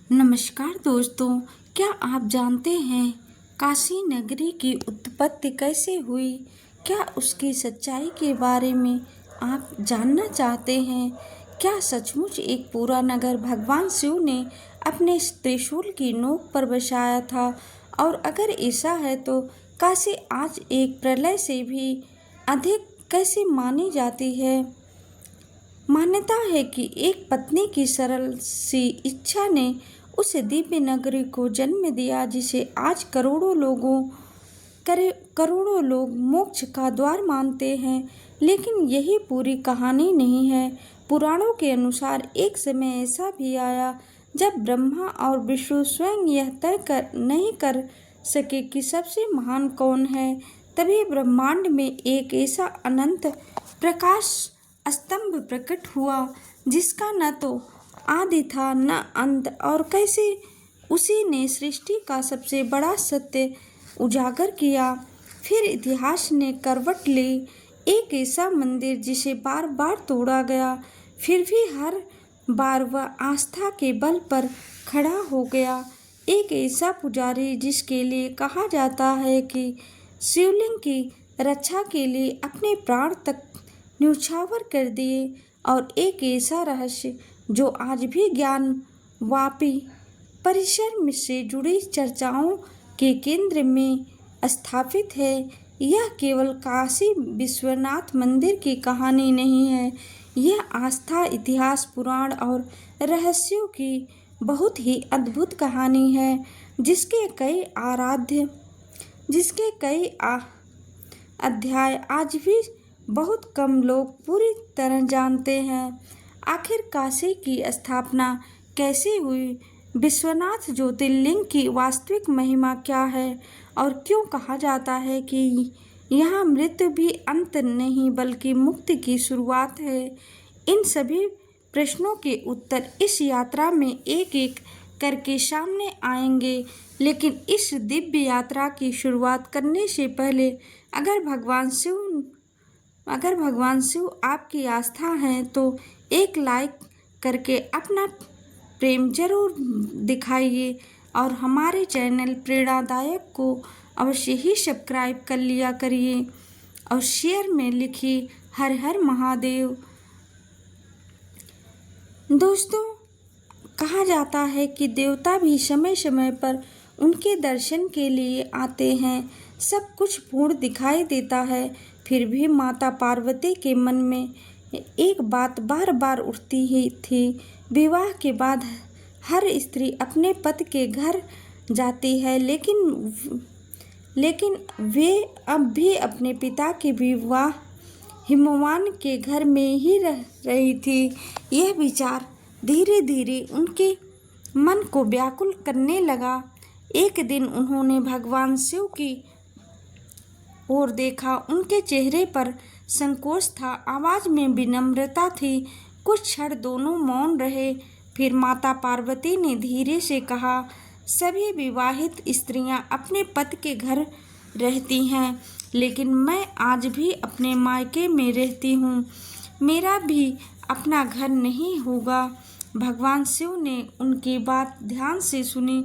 नमस्कार दोस्तों, क्या आप जानते हैं काशी नगरी की उत्पत्ति कैसे हुई? क्या उसकी सच्चाई के बारे में आप जानना चाहते हैं? क्या सचमुच एक पूरा नगर भगवान शिव ने अपने त्रिशूल की नोक पर बसाया था? और अगर ऐसा है तो काशी आज एक प्रलय से भी अधिक कैसे मानी जाती है? मान्यता है कि एक पत्नी की सरल सी इच्छा ने उस दिव्य नगरी को जन्म दिया जिसे आज करोड़ों लोग मोक्ष का द्वार मानते हैं। लेकिन यही पूरी कहानी नहीं है। पुराणों के अनुसार एक समय ऐसा भी आया जब ब्रह्मा और विष्णु स्वयं यह नहीं कर सके कि सबसे महान कौन है। तभी ब्रह्मांड में एक ऐसा अनंत प्रकाश स्तंभ प्रकट हुआ जिसका न तो आदि था न अंत, और कैसे उसी ने सृष्टि का सबसे बड़ा सत्य उजागर किया। फिर इतिहास ने करवट ली। एक ऐसा मंदिर जिसे बार बार तोड़ा गया, फिर भी हर बार वह आस्था के बल पर खड़ा हो गया। एक ऐसा पुजारी जिसके लिए कहा जाता है कि शिवलिंग की रक्षा के लिए अपने प्राण तक न्यौछावर कर दिए। और एक ऐसा रहस्य जो आज भी ज्ञान वापी परिसर में से जुड़ी चर्चाओं के केंद्र में स्थापित है। यह केवल काशी विश्वनाथ मंदिर की कहानी नहीं है। यह आस्था, इतिहास, पुराण और रहस्यों की बहुत ही अद्भुत कहानी है जिसके कई अध्याय आज भी बहुत कम लोग पूरी तरह जानते हैं। आखिर काशी की स्थापना कैसे हुई? विश्वनाथ ज्योतिर्लिंग की वास्तविक महिमा क्या है? और क्यों कहा जाता है कि यहाँ मृत्यु भी अंत नहीं बल्कि मुक्ति की शुरुआत है? इन सभी प्रश्नों के उत्तर इस यात्रा में एक एक करके सामने आएंगे। लेकिन इस दिव्य यात्रा की शुरुआत करने से पहले अगर भगवान शिव आपकी आस्था है तो एक लाइक करके अपना प्रेम जरूर दिखाइए और हमारे चैनल प्रेरणादायक को अवश्य ही सब्सक्राइब कर लिया करिए और शेयर में लिखिए हर हर महादेव। दोस्तों, कहा जाता है कि देवता भी समय समय पर उनके दर्शन के लिए आते हैं। सब कुछ पूर्ण दिखाई देता है, फिर भी माता पार्वती के मन में एक बात बार बार उठती ही थी। विवाह के बाद हर स्त्री अपने पति के घर जाती है, लेकिन वे अब भी अपने पिता के विवाह हिमवान के घर में ही रह रही थी। यह विचार धीरे धीरे उनके मन को व्याकुल करने लगा। एक दिन उन्होंने भगवान शिव की ओर देखा। उनके चेहरे पर संकोच था, आवाज में विनम्रता थी। कुछ क्षण दोनों मौन रहे। फिर माता पार्वती ने धीरे से कहा, सभी विवाहित स्त्रियां अपने पति के घर रहती हैं, लेकिन मैं आज भी अपने मायके में रहती हूँ। मेरा भी अपना घर नहीं होगा। भगवान शिव ने उनकी बात ध्यान से सुनी।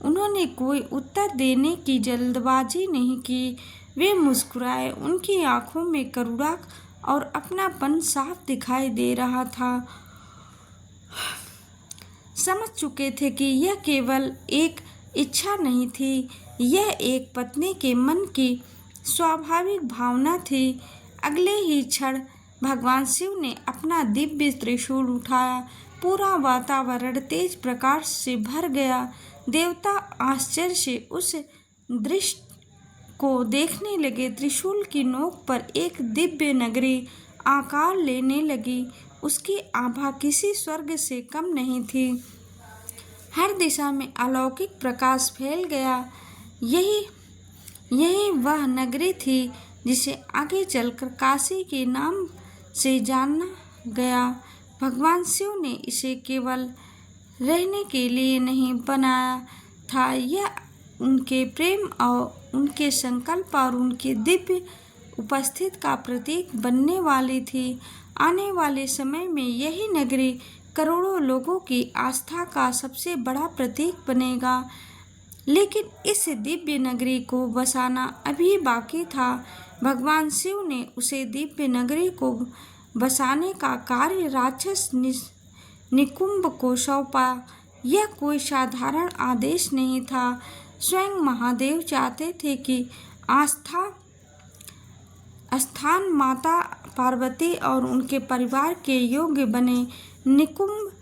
उन्होंने कोई उत्तर देने की जल्दबाजी नहीं की। वे मुस्कुराए। उनकी आंखों में करुणा और अपनापन साफ दिखाई दे रहा था। समझ चुके थे कि यह केवल एक इच्छा नहीं थी, यह एक पत्नी के मन की स्वाभाविक भावना थी। अगले ही क्षण भगवान शिव ने अपना दिव्य त्रिशूल उठाया। पूरा वातावरण तेज प्रकाश से भर गया। देवता आश्चर्य से उस दृश्य को देखने लगे। त्रिशूल की नोक पर एक दिव्य नगरी आकार लेने लगी। उसकी आभा किसी स्वर्ग से कम नहीं थी। हर दिशा में अलौकिक प्रकाश फैल गया। यही वह नगरी थी जिसे आगे चलकर काशी के नाम से जाना गया। भगवान शिव ने इसे केवल रहने के लिए नहीं बनाया था, यह उनके प्रेम और उनके संकल्प और उनकी दिव्य उपस्थिति का प्रतीक बनने वाली थी। आने वाले समय में यही नगरी करोड़ों लोगों की आस्था का सबसे बड़ा प्रतीक बनेगा। लेकिन इस दिव्य नगरी को बसाना अभी बाकी था। भगवान शिव ने उसे दिव्य नगरी को बसाने का कार्य राक्षस निकुंभ को सौंपा। यह कोई साधारण आदेश नहीं था। स्वयं महादेव चाहते थे कि स्थान माता पार्वती और उनके परिवार के योग्य बने। निकुंभ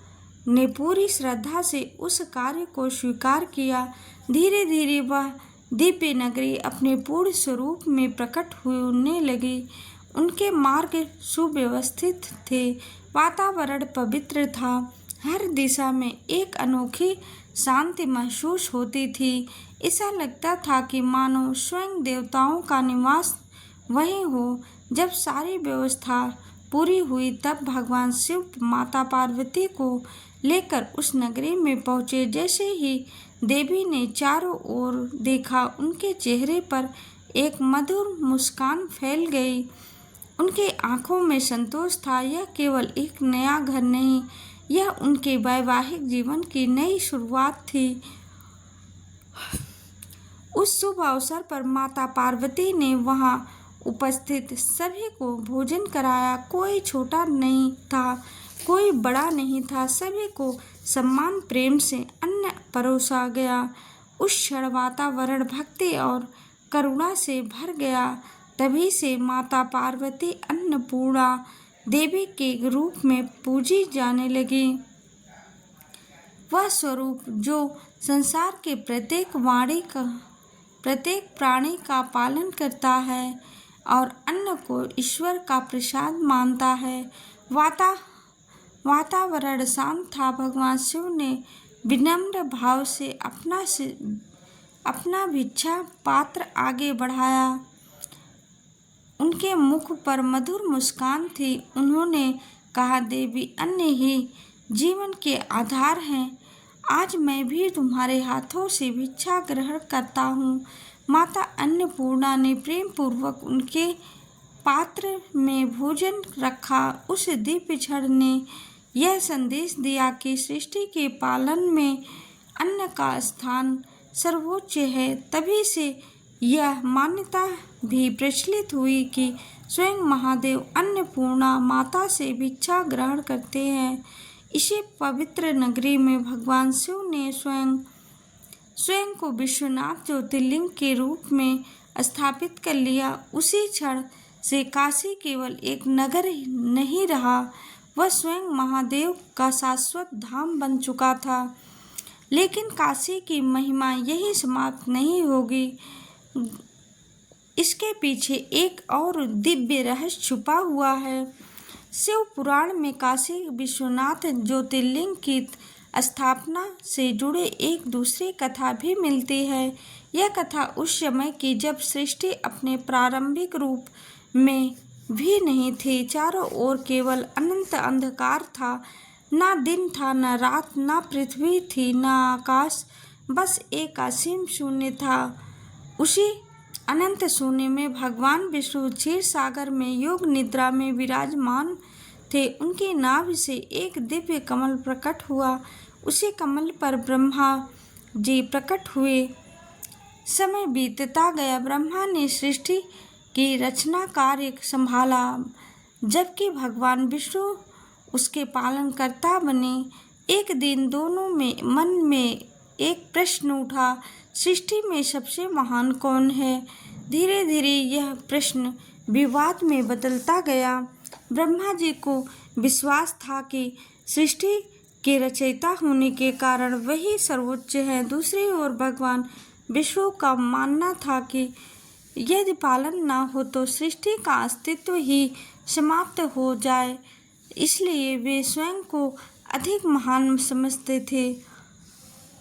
ने पूरी श्रद्धा से उस कार्य को स्वीकार किया। धीरे धीरे वह दिव्य नगरी अपने पूर्ण स्वरूप में प्रकट होने लगी। उनके मार्ग सुव्यवस्थित थे, वातावरण पवित्र था, हर दिशा में एक अनोखी शांति महसूस होती थी। ऐसा लगता था कि मानो स्वयं देवताओं का निवास वहीं हो। जब सारी व्यवस्था पूरी हुई तब भगवान शिव माता पार्वती को लेकर उस नगरी में पहुँचे। जैसे ही देवी ने चारों ओर देखा, उनके चेहरे पर एक मधुर मुस्कान फैल गई। उनके आंखों में संतोष था। यह केवल एक नया घर नहीं, यह उनके वैवाहिक जीवन की नई शुरुआत थी। उस शुभ अवसर पर माता पार्वती ने वहां उपस्थित सभी को भोजन कराया। कोई छोटा नहीं था, कोई बड़ा नहीं था, सभी को सम्मान प्रेम से अन्न परोसा गया। उस क्षण वातावरण भक्ति और करुणा से भर गया। तभी से माता पार्वती अन्नपूर्णा देवी के रूप में पूजी जाने लगी। वह स्वरूप जो संसार के प्रत्येक प्राणी का पालन करता है और अन्न को ईश्वर का प्रसाद मानता है। वातावरण शांत था। भगवान शिव ने विनम्र भाव से अपना भिक्षा पात्र आगे बढ़ाया। उनके मुख पर मधुर मुस्कान थी। उन्होंने कहा, देवी, अन्न ही जीवन के आधार हैं। आज मैं भी तुम्हारे हाथों से भिक्षा ग्रहण करता हूँ। माता अन्नपूर्णा ने प्रेम पूर्वक उनके पात्र में भोजन रखा। उस दिव्य क्षण ने यह संदेश दिया कि सृष्टि के पालन में अन्न का स्थान सर्वोच्च है। तभी से यह मान्यता भी प्रचलित हुई कि स्वयं महादेव अन्नपूर्णा माता से भिक्षा ग्रहण करते हैं। इसी पवित्र नगरी में भगवान शिव ने स्वयं को विश्वनाथ ज्योतिर्लिंग के रूप में स्थापित कर लिया। उसी क्षण से काशी केवल एक नगर नहीं रहा, वह स्वयं महादेव का शाश्वत धाम बन चुका था। लेकिन काशी की महिमा यही समाप्त नहीं होगी। इसके पीछे एक और दिव्य रहस्य छुपा हुआ है। शिव पुराण में काशी विश्वनाथ ज्योतिर्लिंग की स्थापना से जुड़े एक दूसरी कथा भी मिलती है। यह कथा उस समय की जब सृष्टि अपने प्रारंभिक रूप में भी नहीं थी। चारों ओर केवल अनंत अंधकार था। ना दिन था, न रात, ना पृथ्वी थी, न आकाश, बस एक असीम शून्य था। उसी अनंत शून्य में भगवान विष्णु क्षीर सागर में योग निद्रा में विराजमान थे। उनकी नाभि से एक दिव्य कमल प्रकट हुआ। उसी कमल पर ब्रह्मा जी प्रकट हुए। समय बीतता गया। ब्रह्मा ने सृष्टि की रचना कार्य संभाला, जबकि भगवान विष्णु उसके पालनकर्ता बने। एक दिन दोनों में मन में एक प्रश्न उठा, सृष्टि में सबसे महान कौन है? धीरे धीरे यह प्रश्न विवाद में बदलता गया। ब्रह्मा जी को विश्वास था कि सृष्टि के रचयिता होने के कारण वही सर्वोच्च है। दूसरी ओर भगवान विष्णु का मानना था कि यदि पालन न हो तो सृष्टि का अस्तित्व ही समाप्त हो जाए। इसलिए वे स्वयं को अधिक महान समझते थे।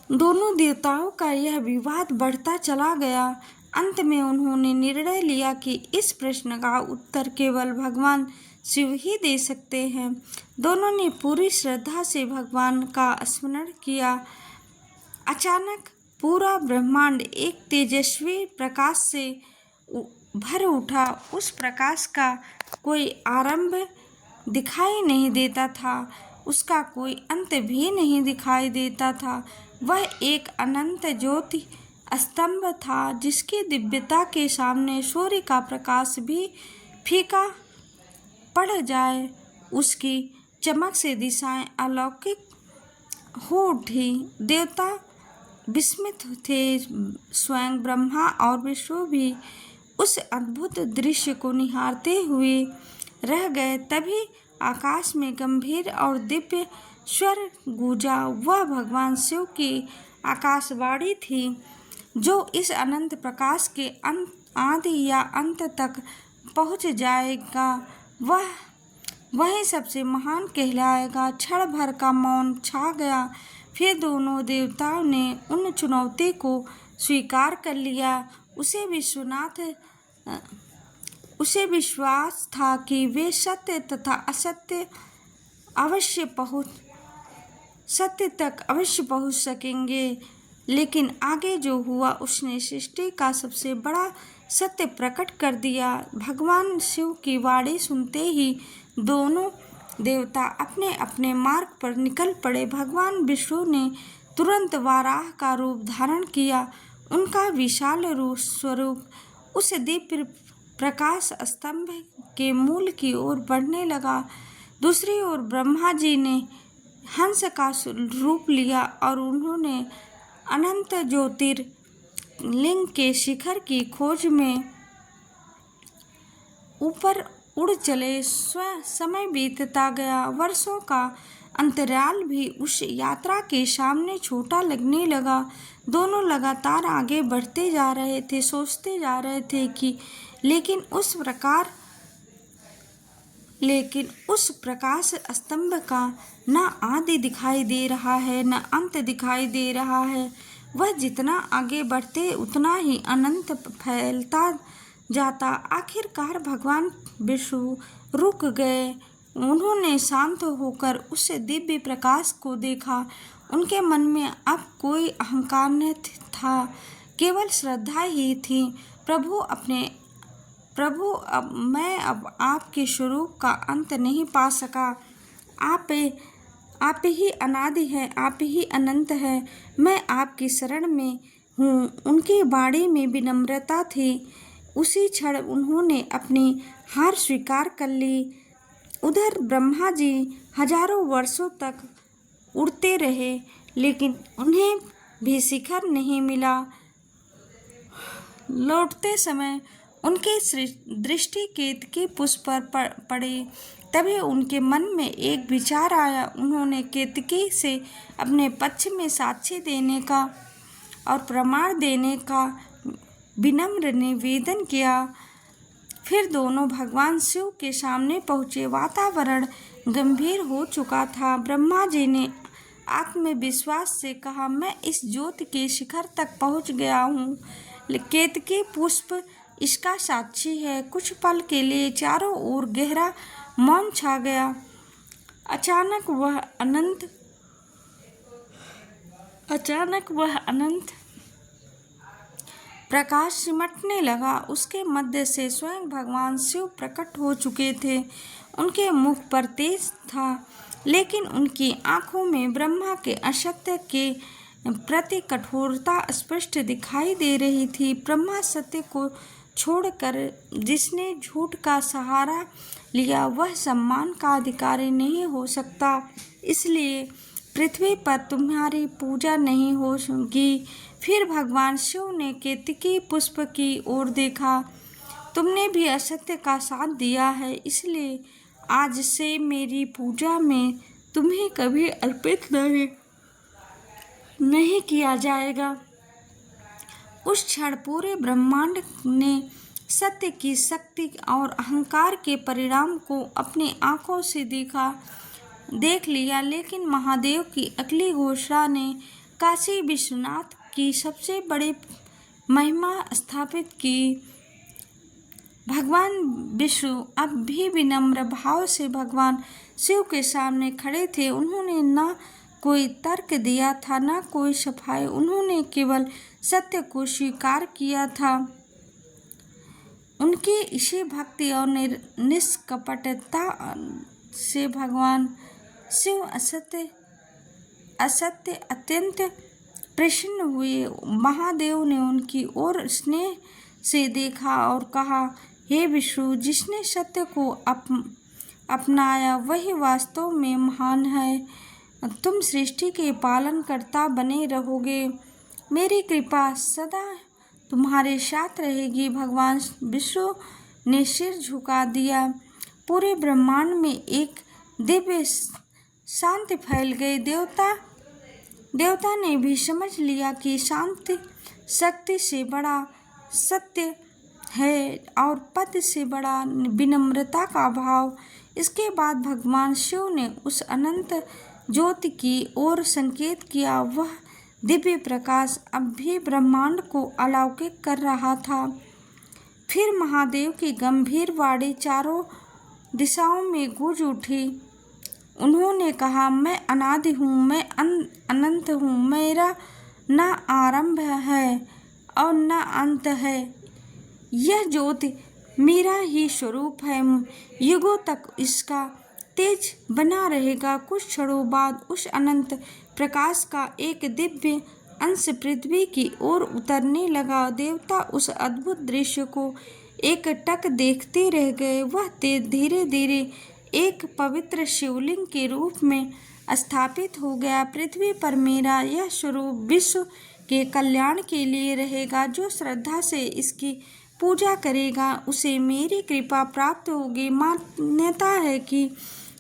दोनों देवताओं का यह विवाद बढ़ता चला गया। अंत में उन्होंने निर्णय लिया कि इस प्रश्न का उत्तर केवल भगवान शिव ही दे सकते हैं। दोनों ने पूरी श्रद्धा से भगवान का स्मरण किया। अचानक पूरा ब्रह्मांड एक तेजस्वी प्रकाश से भर उठा। उस प्रकाश का कोई आरंभ दिखाई नहीं देता था। उसका कोई अंत भी नहीं दिखाई देता था। वह एक अनंत ज्योति स्तंभ था जिसकी दिव्यता के सामने सूर्य का प्रकाश भी फीका पड़ जाए। उसकी चमक से दिशाएं अलौकिक हो उठी। देवता विस्मित थे, स्वयं ब्रह्मा और विष्णु भी उस अद्भुत दृश्य को निहारते हुए रह गए। तभी आकाश में गंभीर और दिव्य स्वर गूंजा। वह भगवान शिव की आकाशवाणी थी, जो इस अनंत प्रकाश के आदि या अंत तक पहुंच जाएगा वही सबसे महान कहलाएगा। क्षण भर का मौन छा गया। फिर दोनों देवताओं ने उन चुनौती को स्वीकार कर लिया। उसे विश्वास था कि वे सत्य तथा असत्य सत्य तक अवश्य पहुंच सकेंगे। लेकिन आगे जो हुआ उसने सृष्टि का सबसे बड़ा सत्य प्रकट कर दिया। भगवान शिव की वाणी सुनते ही दोनों देवता अपने अपने मार्ग पर निकल पड़े। भगवान विष्णु ने तुरंत वाराह का रूप धारण किया। उनका विशाल स्वरूप उस दिव्य प्रकाश स्तंभ के मूल की ओर बढ़ने लगा। दूसरी ओर ब्रह्मा जी ने हंस का रूप लिया और उन्होंने अनंत ज्योतिर्लिंग के शिखर की खोज में ऊपर उड़ चले। समय बीतता गया। वर्षों का अंतराल भी उस यात्रा के सामने छोटा लगने लगा। दोनों लगातार आगे बढ़ते जा रहे थे, सोचते जा रहे थे कि लेकिन उस प्रकाश स्तंभ का न आदि दिखाई दे रहा है, न अंत दिखाई दे रहा है। वह जितना आगे बढ़ते उतना ही अनंत फैलता जाता। आखिरकार भगवान विष्णु रुक गए। उन्होंने शांत होकर उस दिव्य प्रकाश को देखा। उनके मन में अब कोई अहंकार न था, केवल श्रद्धा ही थी। प्रभु मैं अब आपके स्वरूप का अंत नहीं पा सका। आप ही अनादि है, आप ही अनंत है। मैं आपकी शरण में हूँ। उनकी वाणी में विनम्रता थी। उसी क्षण उन्होंने अपनी हार स्वीकार कर ली। उधर ब्रह्मा जी हजारों वर्षों तक उड़ते रहे, लेकिन उन्हें भी शिखर नहीं मिला। लौटते समय उनकी दृष्टि केतकी पुष्प पर पड़ी। तभी उनके मन में एक विचार आया। उन्होंने केतकी से अपने पक्ष में साक्ष्य देने का और प्रमाण देने का विनम्र निवेदन किया। फिर दोनों भगवान शिव के सामने पहुँचे। वातावरण गंभीर हो चुका था। ब्रह्मा जी ने आत्मविश्वास से कहा, मैं इस ज्योति के शिखर तक पहुँच गया हूँ। केतकी पुष्प इसका साक्षी है। कुछ पल के लिए चारों ओर गहरा मौन छा गया। अचानक वह अनंत प्रकाश सिमटने लगा। उसके मध्य से स्वयं भगवान शिव प्रकट हो चुके थे। उनके मुख पर तेज था, लेकिन उनकी आंखों में ब्रह्मा के असत्य के प्रति कठोरता स्पष्ट दिखाई दे रही थी। ब्रह्मा सत्य को छोड़कर जिसने झूठ का सहारा लिया वह सम्मान का अधिकारी नहीं हो सकता। इसलिए पृथ्वी पर तुम्हारी पूजा नहीं होगी। फिर भगवान शिव ने केतकी पुष्प की ओर देखा। तुमने भी असत्य का साथ दिया है, इसलिए आज से मेरी पूजा में तुम्हें कभी अर्पित नहीं किया जाएगा। उस क्षण पूरे ब्रह्मांड ने सत्य की शक्ति और अहंकार के परिणाम को अपनी आंखों से देख लिया। लेकिन महादेव की अगली घोषणा ने काशी विश्वनाथ की सबसे बड़ी महिमा स्थापित की। भगवान विष्णु अब भी विनम्र भाव से भगवान शिव के सामने खड़े थे। उन्होंने न कोई तर्क दिया था, न कोई सफाई। उन्होंने केवल सत्य को स्वीकार किया था। उनकी इसी भक्ति और निष्कपटता से भगवान शिव असत्य अत्यंत प्रसन्न हुए। महादेव ने उनकी ओर स्नेह से देखा और कहा, हे विष्णु, जिसने सत्य को अपनाया वही वास्तव में महान है। तुम सृष्टि के पालनकर्ता बने रहोगे। मेरी कृपा सदा तुम्हारे साथ रहेगी। भगवान विष्णु ने सिर झुका दिया। पूरे ब्रह्मांड में एक दिव्य शांति फैल गई। देवता ने भी समझ लिया कि शांति शक्ति से बड़ा सत्य है और पद से बड़ा विनम्रता का भाव। इसके बाद भगवान शिव ने उस अनंत ज्योति की ओर संकेत किया। वह दिव्य प्रकाश अब भी ब्रह्मांड को अलौकिक कर रहा था। फिर महादेव की गंभीर वाणी चारों दिशाओं में गूंज उठी। उन्होंने कहा, मैं अनादि हूँ, मैं अनंत हूँ। मेरा न आरंभ है और न अंत है। यह ज्योति मेरा ही स्वरूप है। युगों तक इसका तेज बना रहेगा। कुछ क्षणों बाद उस अनंत प्रकाश का एक दिव्य अंश पृथ्वी की ओर उतरने लगा। देवता उस अद्भुत दृश्य को एकटक देखते रह गए। वह धीरे धीरे एक पवित्र शिवलिंग के रूप में स्थापित हो गया। पृथ्वी पर मेरा यह स्वरूप विश्व के कल्याण के लिए रहेगा। जो श्रद्धा से इसकी पूजा करेगा उसे मेरी कृपा प्राप्त होगी। मान्यता है कि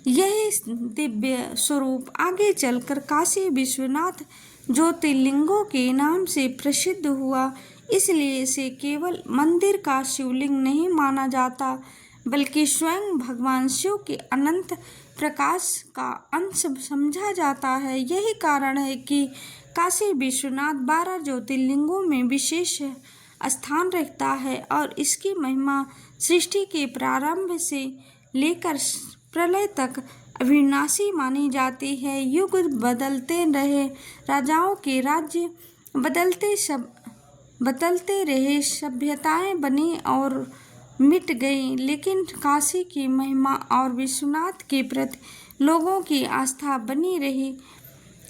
यही दिव्य स्वरूप आगे चलकर काशी विश्वनाथ ज्योतिर्लिंगों के नाम से प्रसिद्ध हुआ। इसलिए इसे केवल मंदिर का शिवलिंग नहीं माना जाता, बल्कि स्वयं भगवान शिव के अनंत प्रकाश का अंश समझा जाता है। यही कारण है कि काशी विश्वनाथ 12 ज्योतिर्लिंगों में विशेष स्थान रखता है और इसकी महिमा सृष्टि के प्रारंभ से लेकर प्रलय तक अविनाशी मानी जाती है। युग बदलते रहे, राजाओं के राज्य बदलते रहे, सभ्यताएं बनी और मिट गई, लेकिन काशी की महिमा और विश्वनाथ के प्रति लोगों की आस्था बनी रही,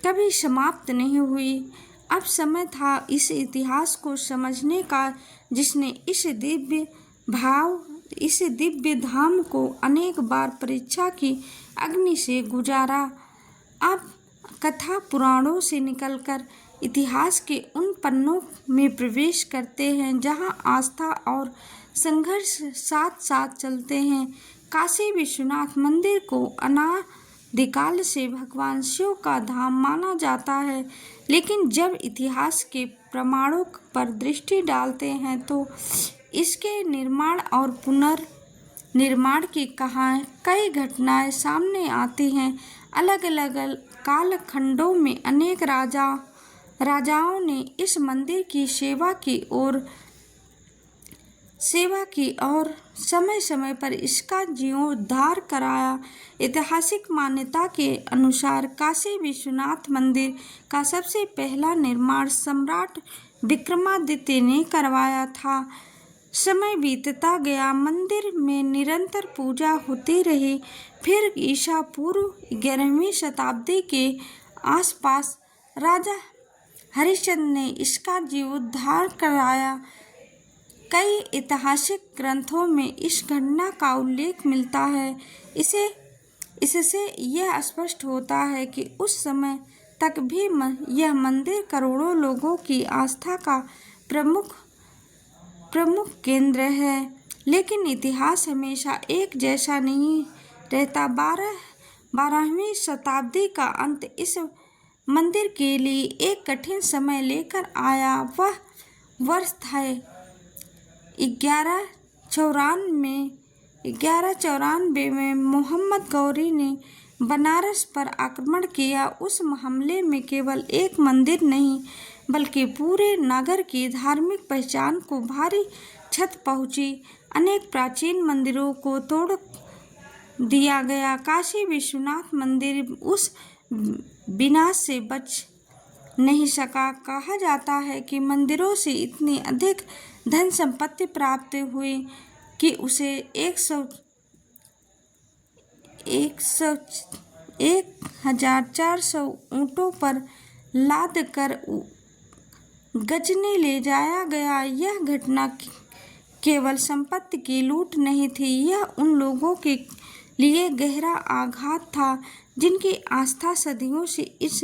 कभी समाप्त नहीं हुई। अब समय था इस इतिहास को समझने का, जिसने इस दिव्य धाम को अनेक बार परीक्षा की अग्नि से गुजारा। अब कथा पुराणों से निकलकर इतिहास के उन पन्नों में प्रवेश करते हैं जहां आस्था और संघर्ष साथ साथ चलते हैं। काशी विश्वनाथ मंदिर को अनादिकाल से भगवान शिव का धाम माना जाता है, लेकिन जब इतिहास के प्रमाणों पर दृष्टि डालते हैं तो इसके निर्माण और पुनर्निर्माण की कई घटनाएं सामने आती हैं। अलग अलग कालखंडों में अनेक राजाओं ने इस मंदिर की सेवा की और समय समय पर इसका जीर्णोद्धार कराया। ऐतिहासिक मान्यता के अनुसार काशी विश्वनाथ मंदिर का सबसे पहला निर्माण सम्राट विक्रमादित्य ने करवाया था। समय बीतता गया, मंदिर में निरंतर पूजा होती रही। फिर ईसा पूर्व 11वीं शताब्दी के आसपास राजा हरिश्चंद्र ने इसका जीर्णोद्धार कराया। कई ऐतिहासिक ग्रंथों में इस घटना का उल्लेख मिलता है। इससे यह स्पष्ट होता है कि उस समय तक भी यह मंदिर करोड़ों लोगों की आस्था का प्रमुख केंद्र है। लेकिन इतिहास हमेशा एक जैसा नहीं रहता। 12वीं शताब्दी का अंत इस मंदिर के लिए एक कठिन समय लेकर आया। वह वर्ष था 1194 में मोहम्मद गौरी ने बनारस पर आक्रमण किया। उस हमले में केवल एक मंदिर नहीं बल्कि पूरे नगर की धार्मिक पहचान को भारी क्षति पहुंची। अनेक प्राचीन मंदिरों को तोड़ दिया गया। काशी विश्वनाथ मंदिर उस विनाश से बच नहीं सका। कहा जाता है कि मंदिरों से इतनी अधिक धन संपत्ति प्राप्त हुई कि उसे 1400 ऊँटों पर लाद कर गजनी ले जाया गया। यह घटना केवल संपत्ति की लूट नहीं थी, यह उन लोगों के लिए गहरा आघात था जिनकी आस्था सदियों से इस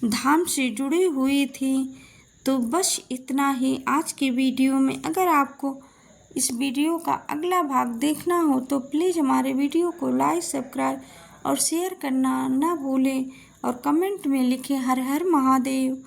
धाम से जुड़ी हुई थी। तो बस इतना ही आज की वीडियो में। अगर आपको इस वीडियो का अगला भाग देखना हो तो प्लीज़ हमारे वीडियो को लाइक, सब्सक्राइब और शेयर करना ना भूलें और कमेंट में लिखें हर हर महादेव।